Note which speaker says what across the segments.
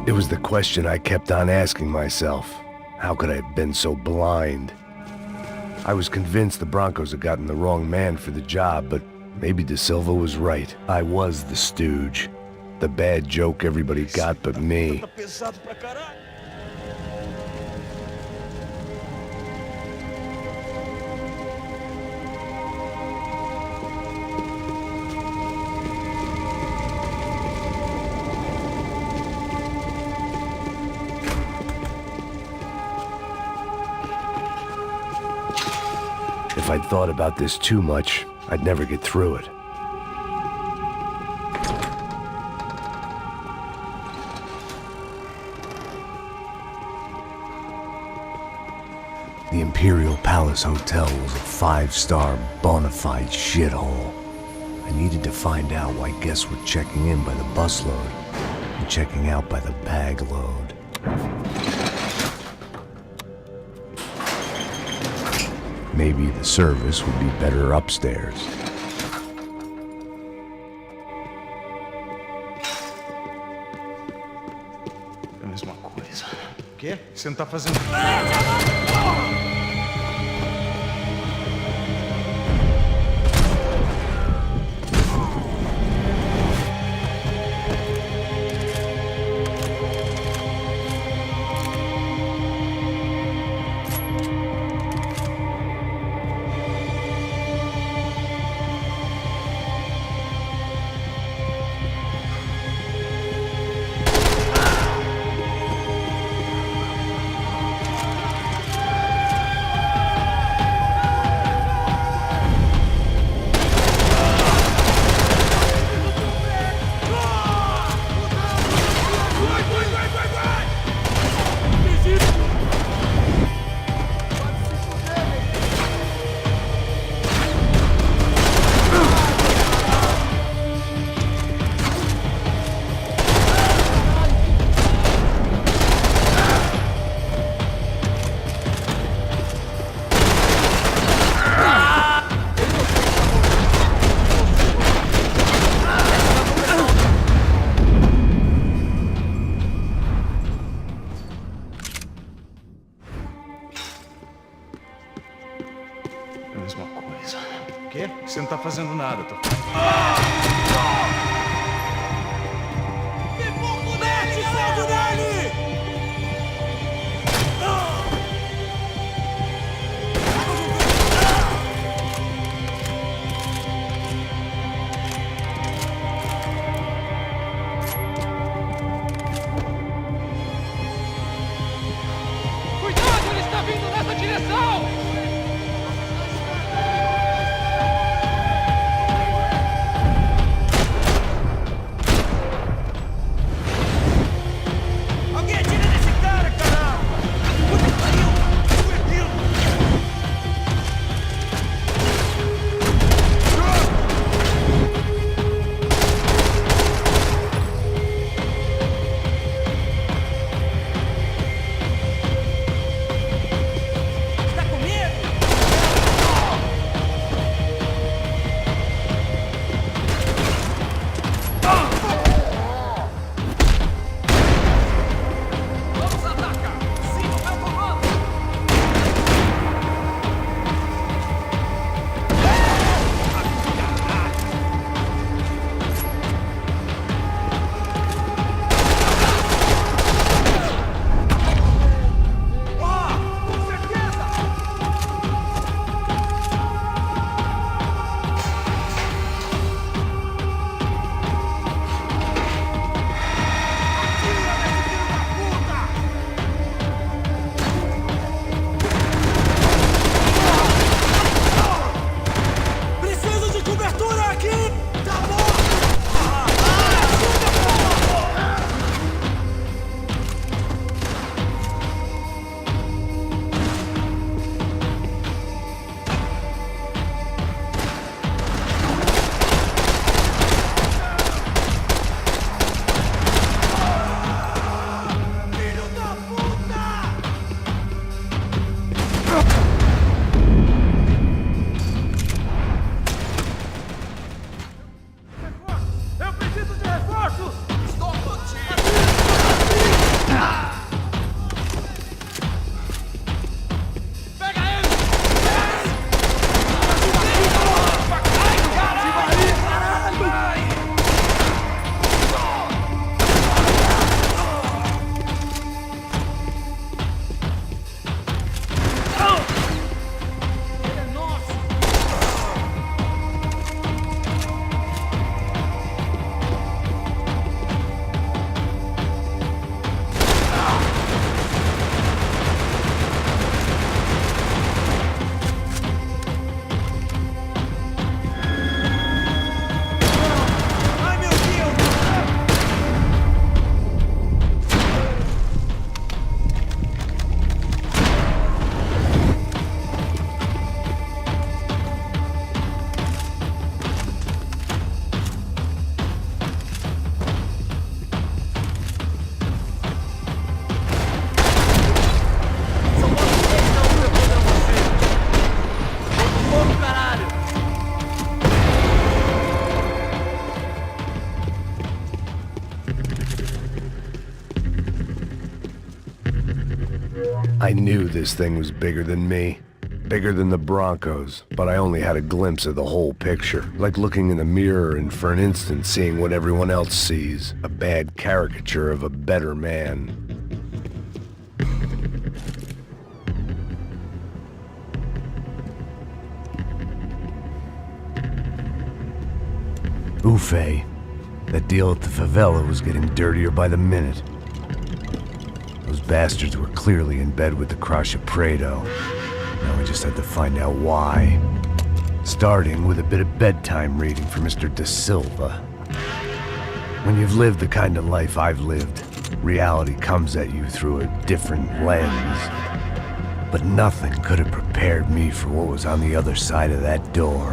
Speaker 1: It was the question I kept on asking myself. How could I have been so blind? I was convinced the Broncos had gotten the wrong man for the job, but maybe De Silva was right. I was the stooge. The bad joke everybody got but me. If I'd thought about this too much, I'd never get through it. The Imperial Palace Hotel was a five-star, bona fide shithole. I needed to find out why guests were checking in by the busload and checking out by the bag load. Maybe the service would be better upstairs.
Speaker 2: É a mesma coisa. O quê? O que você não tá fazendo? É a mesma coisa. O quê? Você não tá fazendo nada, tô...
Speaker 3: Mete fogo nele!
Speaker 4: Cuidado, ele está vindo nessa direção!
Speaker 1: I knew this thing was bigger than me. Bigger than the Broncos, but I only had a glimpse of the whole picture. Like looking in the mirror and for an instant seeing what everyone else sees. A bad caricature of a better man. Ufe. That deal at the favela was getting dirtier by the minute. Those bastards were clearly in bed with the Crusher Prado. Now we just had to find out why. Starting with a bit of bedtime reading for Mr. Da Silva. When you've lived the kind of life I've lived, reality comes at you through a different lens. But nothing could have prepared me for what was on the other side of that door.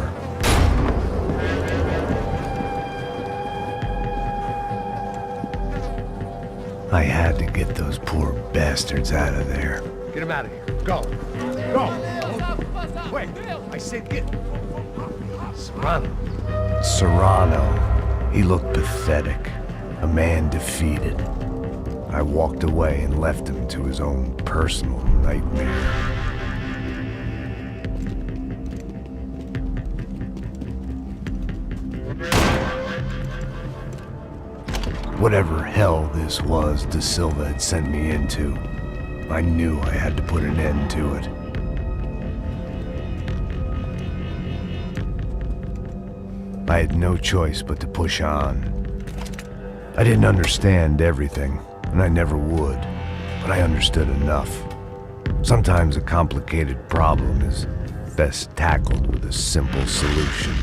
Speaker 1: I had to get those poor bastards out of there.
Speaker 3: Get him out of here. Go. Go. Wait. I said get. Serrano.
Speaker 1: Serrano. He looked pathetic. A man defeated. I walked away and left him to his own personal nightmare. Whatever hell this was Da Silva had sent me into, I knew I had to put an end to it. I had no choice but to push on. I didn't understand everything, and I never would, but I understood enough. Sometimes a complicated problem is best tackled with a simple solution.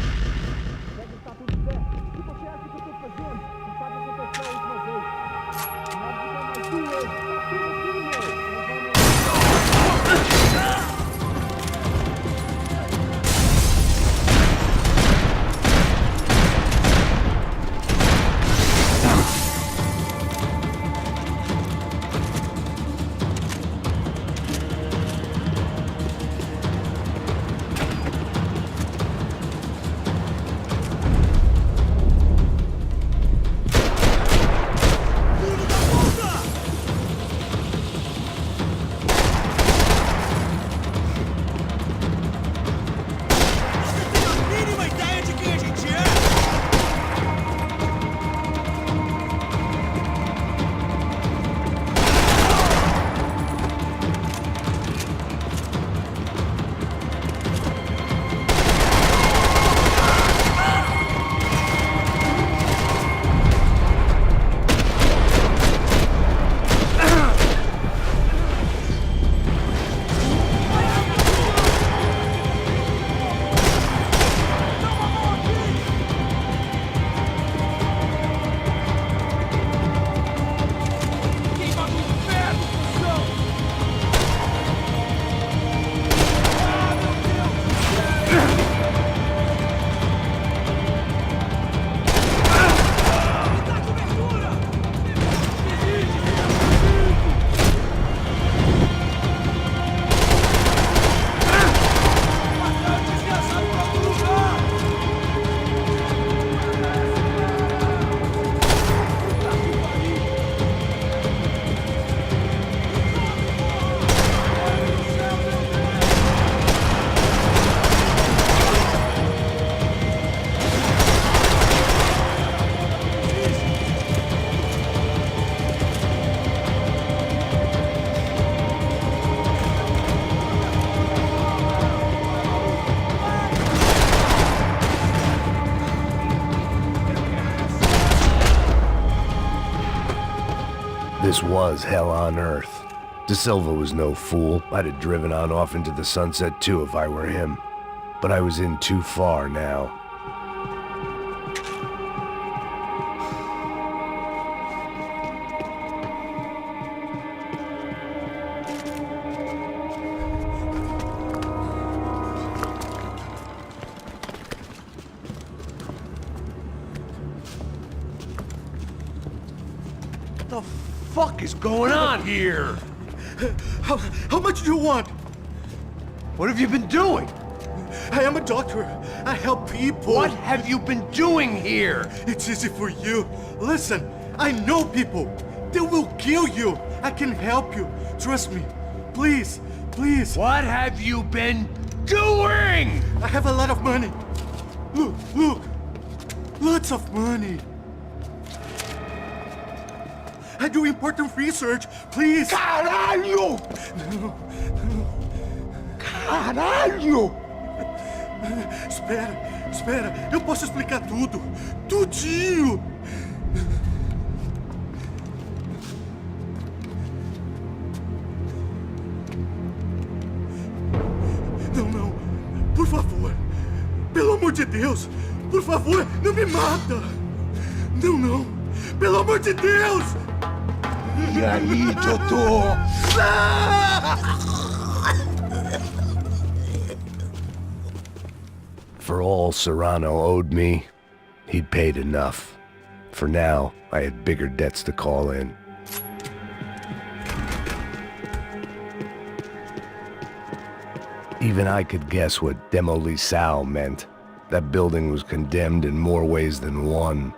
Speaker 1: This was hell on earth. Da Silva was no fool. I'd have driven on off into the sunset too if I were him. But I was in too far now.
Speaker 3: What the fuck is going on here?
Speaker 5: How much do you want?
Speaker 3: What have you been doing?
Speaker 5: I am a doctor. I help people.
Speaker 3: What have you been doing here?
Speaker 5: It's easy for you. Listen, I know people. They will kill you. I can help you. Trust me. Please, please.
Speaker 1: What have you been doing?
Speaker 5: I have a lot of money. Look, look. Lots of money. I do important research. Please.
Speaker 1: Caralho! Caralho!
Speaker 5: Espera. Eu posso explicar tudo. Tudinho. Não. Por favor. Pelo amor de Deus. Por favor, não me mata. Não. Pelo amor de Deus.
Speaker 1: E aí, doutor? For all Serrano owed me, he'd paid enough. For now, I had bigger debts to call in. Even I could guess what demolição meant. That building was condemned in more ways than one.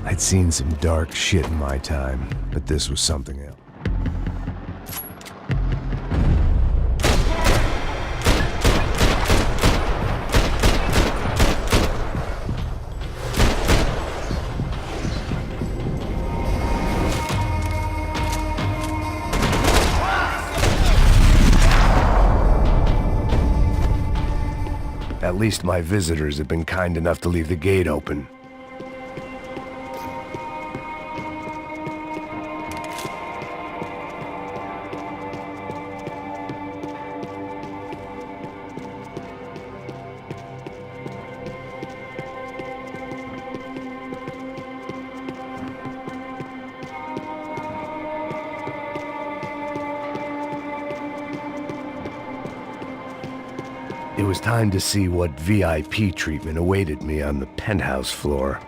Speaker 1: I'd seen some dark shit in my time, but this was something else. At least my visitors have been kind enough to leave the gate open. It was time to see what VIP treatment awaited me on the penthouse floor.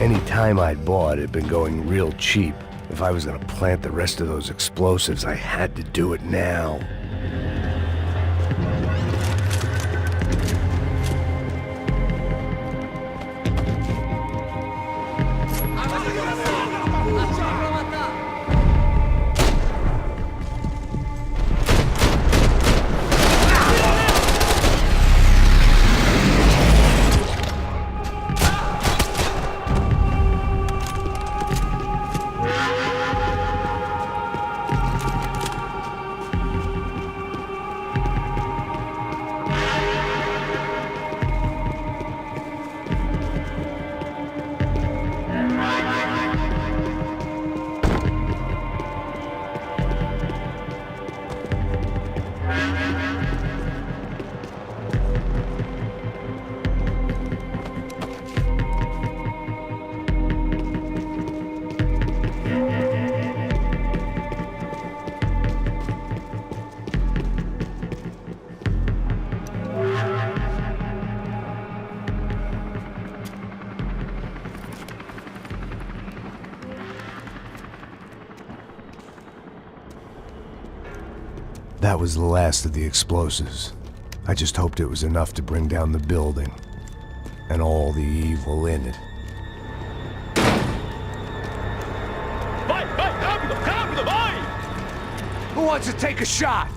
Speaker 1: Any time I'd bought had been going real cheap. If I was gonna plant the rest of those explosives, I had to do it now. That was the last of the explosives. I just hoped it was enough to bring down the building. And all the evil in it.
Speaker 5: Vai, vai, rápido, rápido, vai!
Speaker 1: Who wants to take a shot?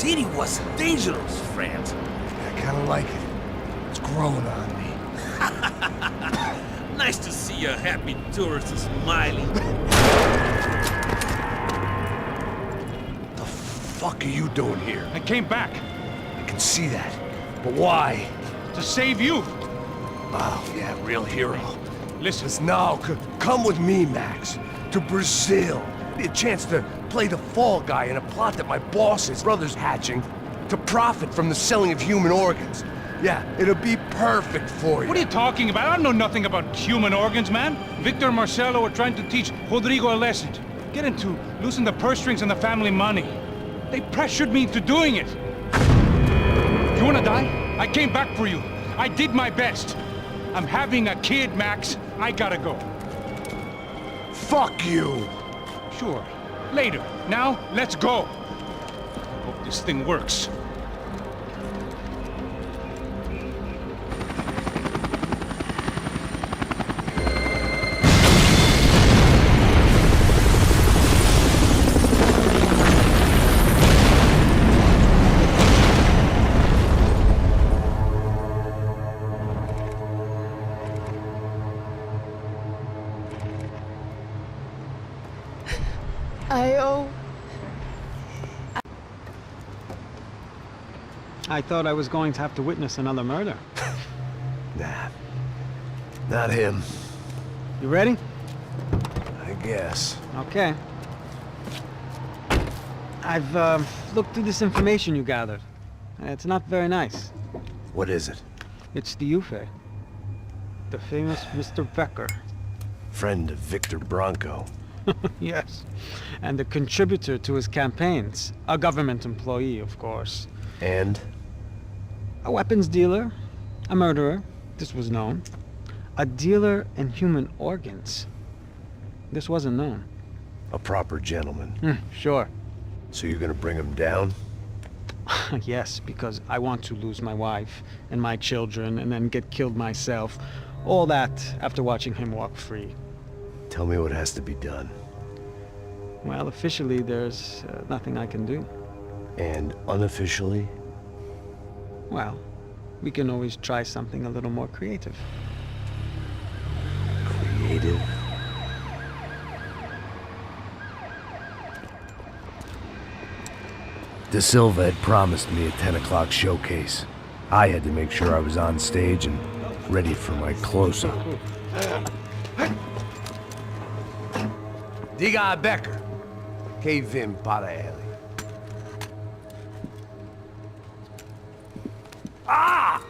Speaker 5: city was dangerous, friend.
Speaker 1: I kinda like it. It's growing on me.
Speaker 5: Nice to see a happy tourist smiling.
Speaker 1: The fuck are you doing here?
Speaker 3: I came back
Speaker 1: I can see that. But why?
Speaker 3: to save you.
Speaker 1: Oh, yeah, real hero.
Speaker 3: Listen,
Speaker 1: Listen, now, come with me, Max. To Brazil. A chance to play the fall guy in a plot that my boss's brother's hatching to profit from the selling of human organs. Yeah, it'll be perfect for you.
Speaker 3: what are you talking about? I know nothing about human organs, man. Victor and Marcelo are trying to teach Rodrigo a lesson. Get him to loosen the purse strings and the family money. They pressured me into doing it. You wanna die? I came back for you. I did my best. I'm having a kid, Max. I gotta go.
Speaker 1: Fuck you!
Speaker 3: Sure. Later. Now, let's go. Hope this thing works.
Speaker 6: I thought I was going to have to witness another murder.
Speaker 1: Nah. Not him.
Speaker 6: You ready?
Speaker 1: I guess.
Speaker 6: Okay. I've looked through this information you gathered. It's not very nice.
Speaker 1: What is it?
Speaker 6: It's the Ufe. The famous Mr. Becker.
Speaker 1: Friend of Victor Bronco.
Speaker 6: Yes. And a contributor to his campaigns. A government employee, of course.
Speaker 1: And?
Speaker 6: A weapons dealer. A murderer. This was known. A dealer in human organs. This wasn't known.
Speaker 1: A proper gentleman.
Speaker 6: Sure.
Speaker 1: So you're gonna bring him down?
Speaker 6: Yes, because I want to lose my wife and my children and then get killed myself. All that after watching him walk free.
Speaker 1: Tell me what has to be done.
Speaker 6: Well, officially, there's nothing I can do.
Speaker 1: And unofficially?
Speaker 6: Well, we can always try something a little more creative.
Speaker 1: Creative? De Silva had promised me a 10 o'clock showcase. I had to make sure I was on stage and ready for my close-up. Diga a Becker. Que vim para ele. Ah!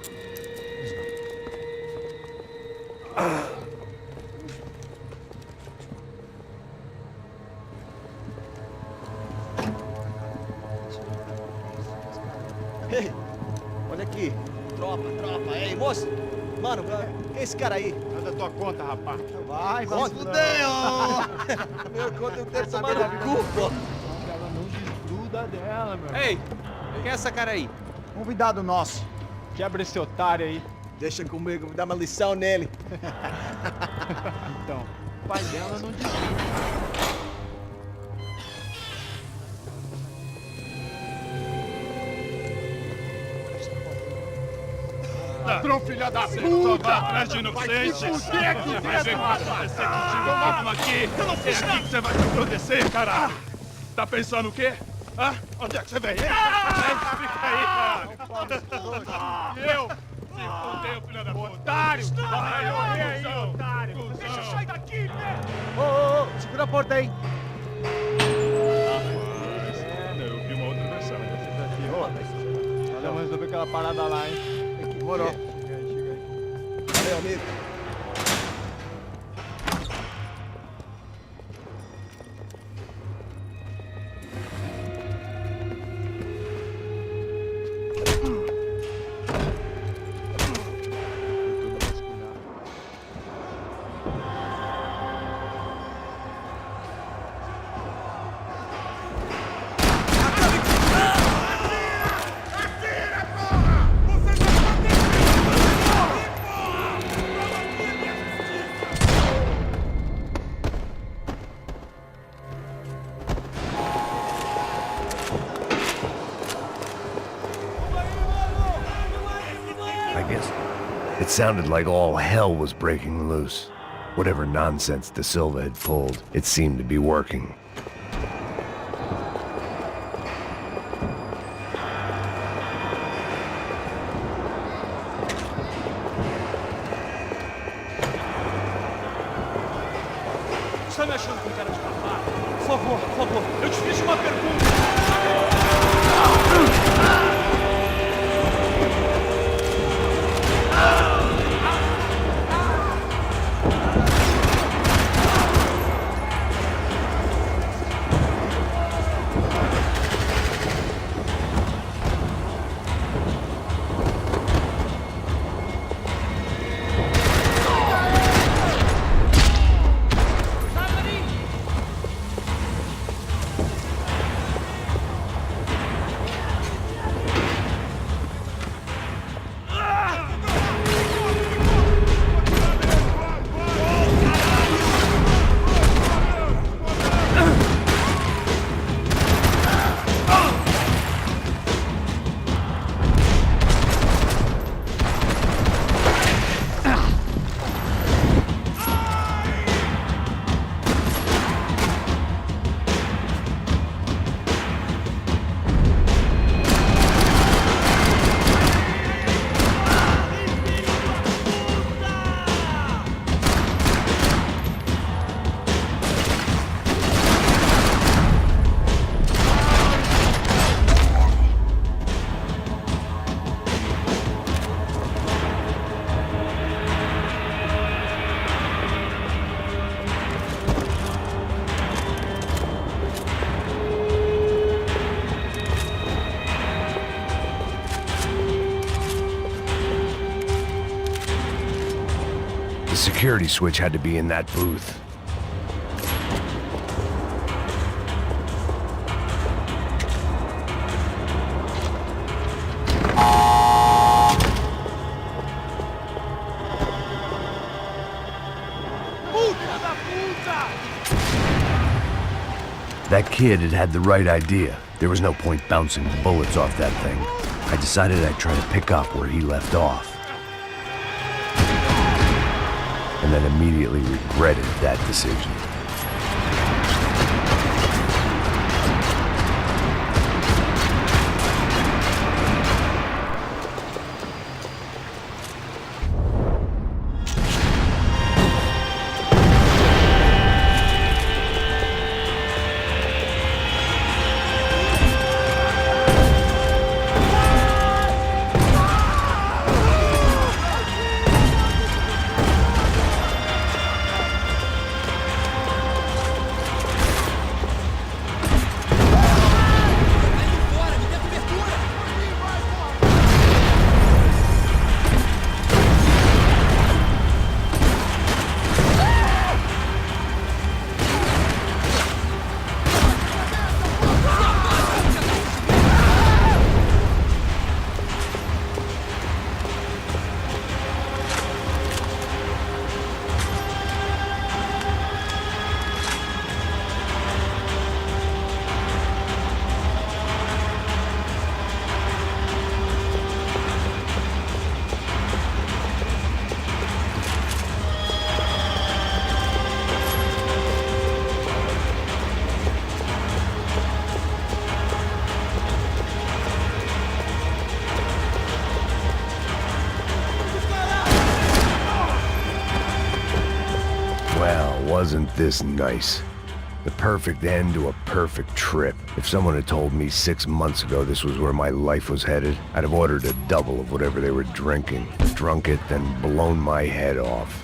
Speaker 7: Ei, olha aqui. Tropa. Ei, moço. Mano, quem é esse cara aí?
Speaker 2: Manda tua conta, rapaz.
Speaker 7: Vai se fuder, ó. Meu conta eu quero tomar no cu, pô.
Speaker 2: Ela não desgruda dela, meu.
Speaker 7: Ei, quem é essa cara aí?
Speaker 2: Convidado nosso. Quebra esse otário aí.
Speaker 7: Deixa comigo, vou dar uma lição nele.
Speaker 2: Então, o pai dela não desgruda. Ladrão, filha da puta! Vai atrás de inocente! Vai ver o que vai acontecer contigo! Vamos aqui! Eu não fiz nada! É aqui que você vai se acontecer, caralho! Tá pensando o quê? Hã? Onde é que você vem? Fica aí, caralho! Eu? Se fodeu, filha da puta! Otário! Vai, aí, otário! Deixa eu sair daqui, velho!
Speaker 7: Ô, segura a porta aí.
Speaker 2: Eu vi uma outra versão. Vamos resolver aquela parada lá, hein? Demorou. Chega aí.
Speaker 7: Valeu, amigo.
Speaker 1: I guess it sounded like all hell was breaking loose. Whatever nonsense De Silva had pulled, it seemed to be working.
Speaker 7: Você tá me achando com cara de capaz? Por favor, eu te fiz uma pergunta.
Speaker 1: The security switch had to be in that booth. That kid had had the right idea. There was no point bouncing bullets off that thing. I decided I'd try to pick up where he left off. And then immediately regretted that decision. Wasn't this nice? The perfect end to a perfect trip. If someone had told me 6 months ago this was where my life was headed, I'd have ordered a double of whatever they were drinking, drunk it, then blown my head off.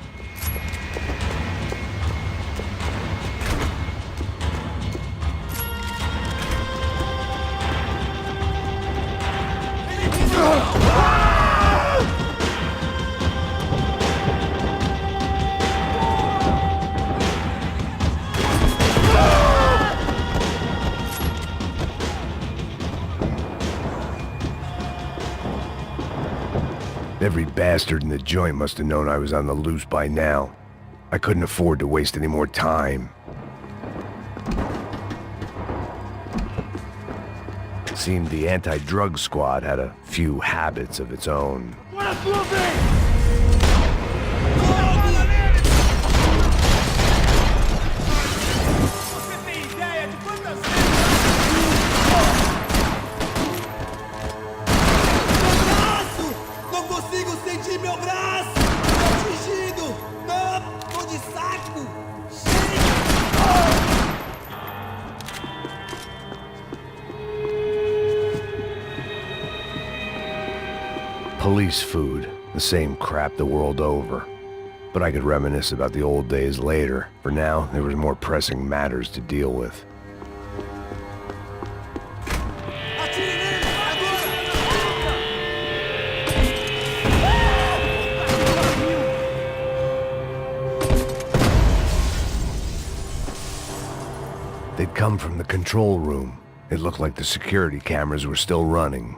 Speaker 1: Every bastard in the joint must have known I was on the loose by now. I couldn't afford to waste any more time. It seemed the anti-drug squad had a few habits of its own. Police food, the same crap the world over. But I could reminisce about the old days later. For now, there was more pressing matters to deal with. They'd come from the control room. It looked like the security cameras were still running.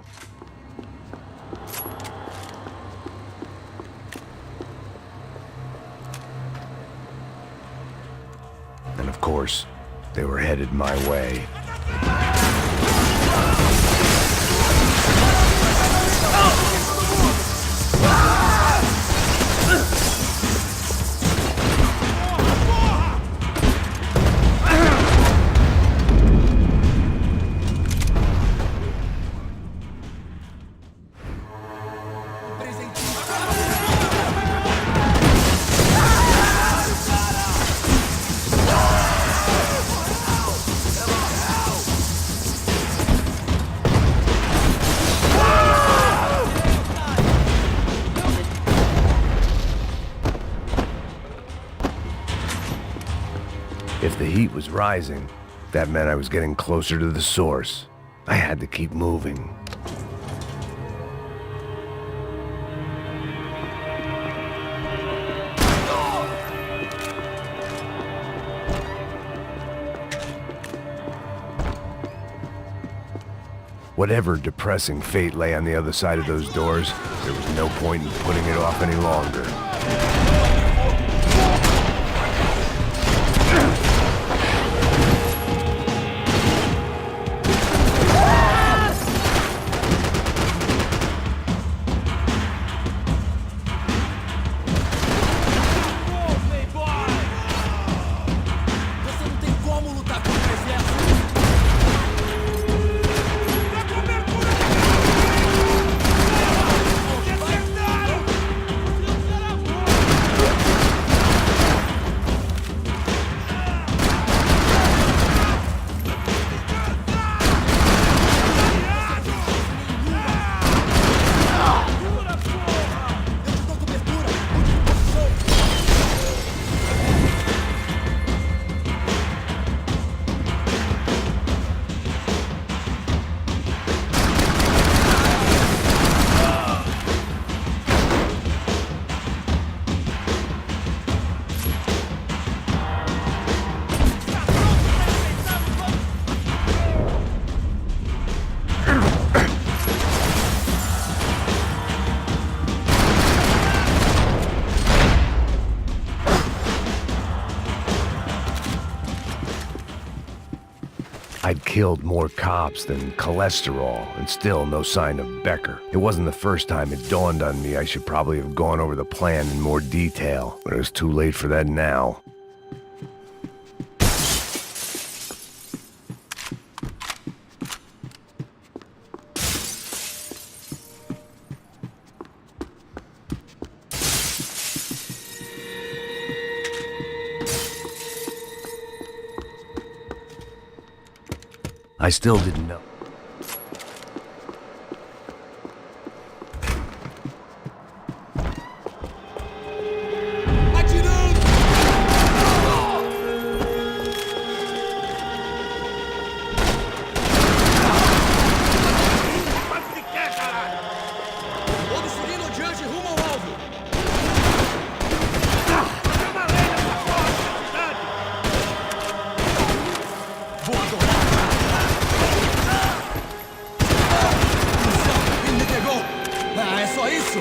Speaker 1: And of course, they were headed my way. If the heat was rising, that meant I was getting closer to the source. I had to keep moving. Whatever depressing fate lay on the other side of those doors, there was no point in putting it off any longer.
Speaker 4: Você não tem como lutar contra o exército!
Speaker 1: I'd killed more cops than cholesterol, and still no sign of Becker. It wasn't the first time it dawned on me I should probably have gone over the plan in more detail, but it was too late for that now. I still didn't know.
Speaker 4: Atirando!
Speaker 5: Faz o que quer, caralho!
Speaker 4: Todos seguindo adiante rumo ao alvo!
Speaker 5: Tem uma lei nessa porra de cidade!
Speaker 4: Vou adorar! Ele me pegou! Ah, é só isso?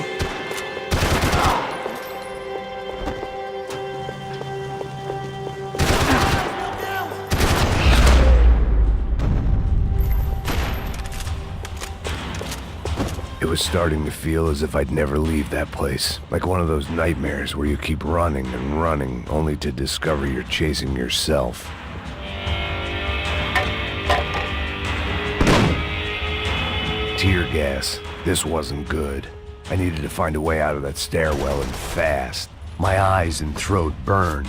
Speaker 1: It was starting to feel as if I'd never leave that place. Like one of those nightmares where you keep running and running, only to discover you're chasing yourself. Tear gas. This wasn't good. I needed to find a way out of that stairwell and fast. My eyes and throat burned.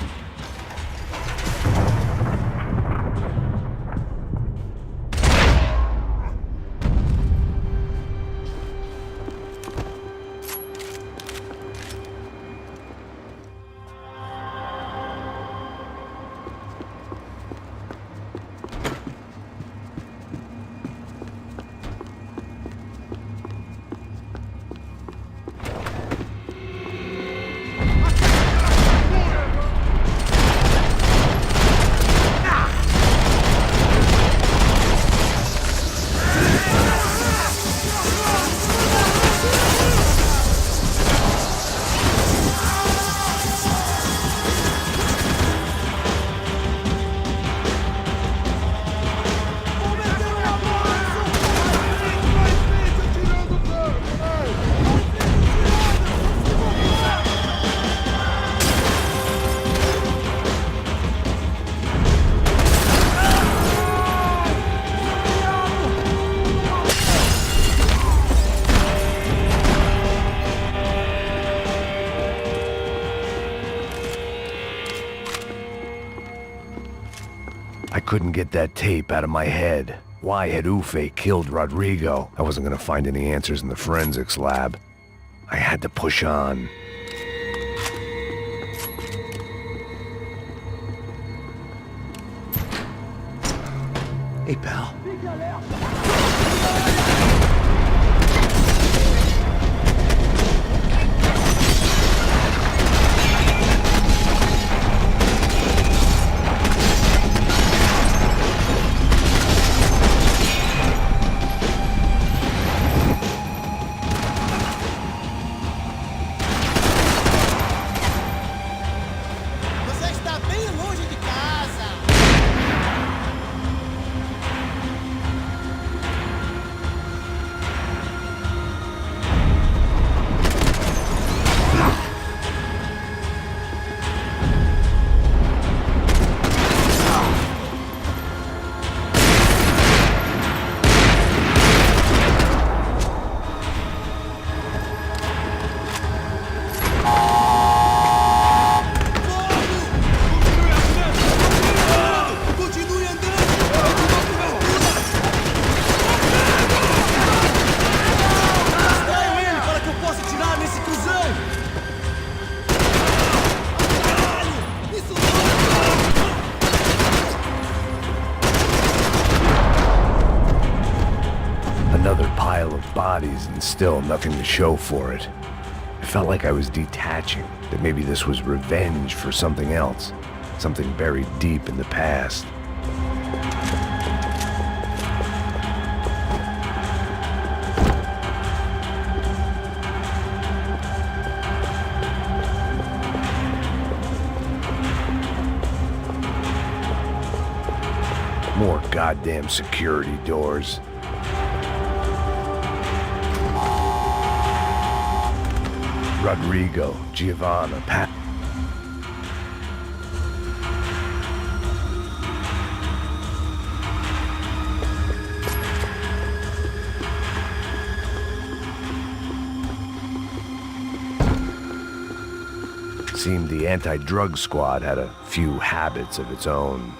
Speaker 1: I couldn't get that tape out of my head. Why had Ufe killed Rodrigo? I wasn't gonna find any answers in the forensics lab. I had to push on.
Speaker 5: Hey, pal.
Speaker 1: Another pile of bodies and still nothing to show for it. It felt like I was detaching, that maybe this was revenge for something else, something buried deep in the past. More goddamn security doors. Rodrigo, Giovanna, Pat. Seemed the anti-drug squad had a few habits of its own.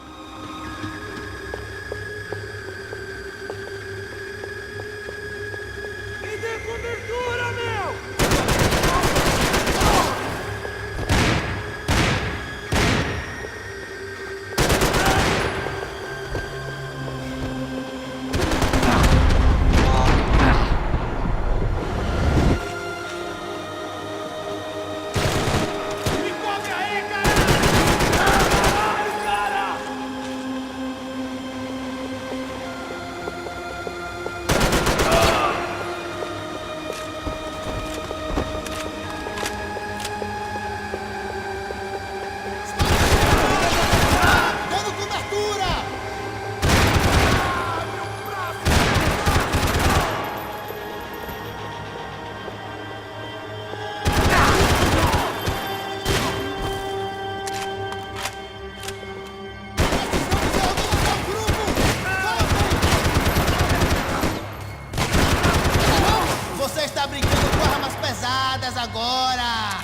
Speaker 8: Agora!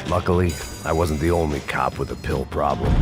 Speaker 1: Luckily, I wasn't the only cop with a pill problem.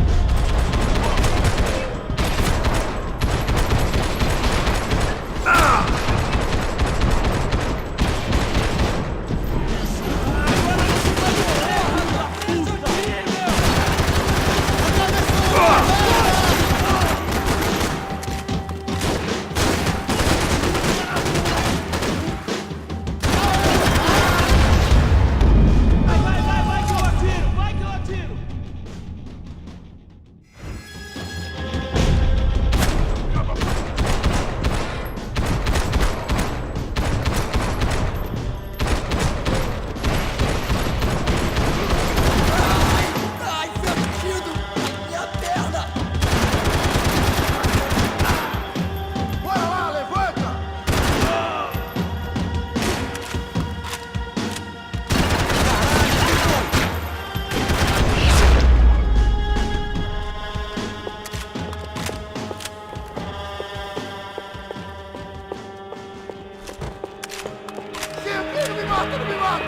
Speaker 5: Não me mata!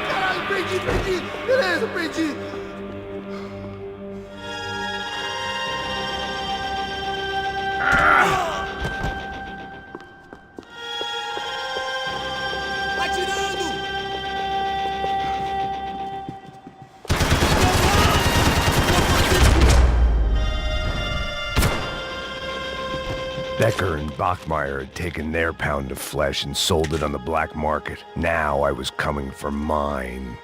Speaker 5: Caralho, perdi! Beleza, perdi!
Speaker 8: Atirando!
Speaker 1: Becker and Bachmeyer had taken their pound of flesh and sold it on the black market. Now I was coming for mine.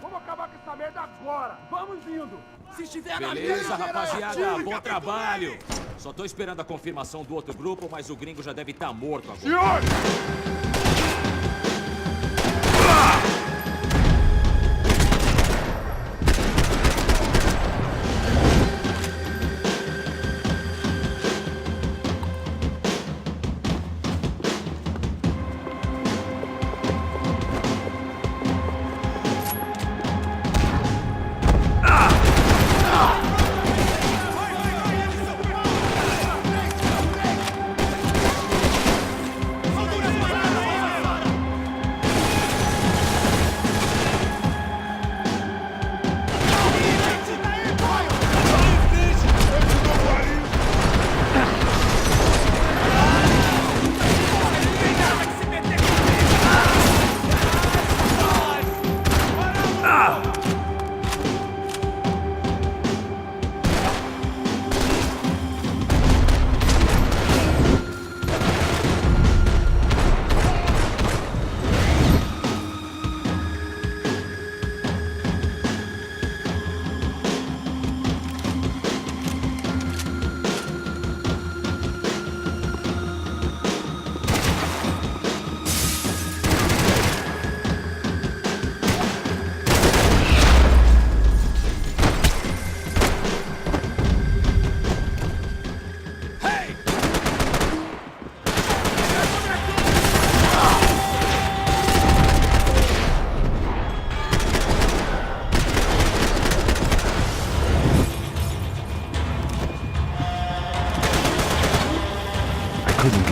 Speaker 5: Vamos acabar com essa merda agora! Vamos indo!
Speaker 8: Se estiver na
Speaker 7: Beleza,
Speaker 8: frente,
Speaker 7: rapaziada,
Speaker 8: atire,
Speaker 7: bom
Speaker 8: capitão.
Speaker 7: trabalho. Só tô esperando a confirmação do outro grupo, mas o gringo já deve estar morto agora.
Speaker 5: Senhor!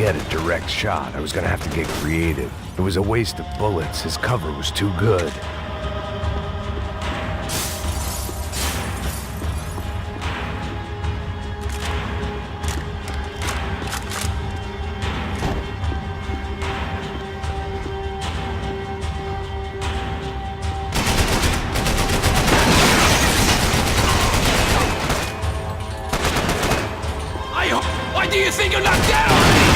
Speaker 1: get a direct shot. I was gonna have to get creative. It was a waste of bullets. His cover was too good.
Speaker 7: Why do you think you're not dead already?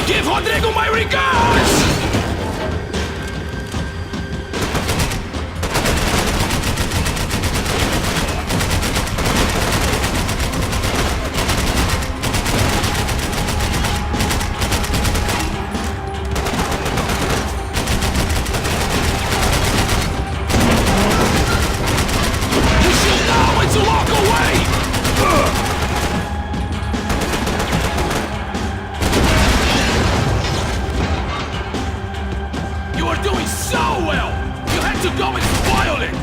Speaker 7: Give Rodrigo my regards! To walk away! You are doing so well! You had to go and spoil it!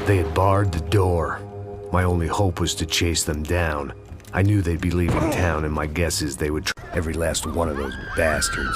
Speaker 1: They had barred the door. My only hope was to chase them down. I knew they'd be leaving town, and my guess is they would every last one of those bastards.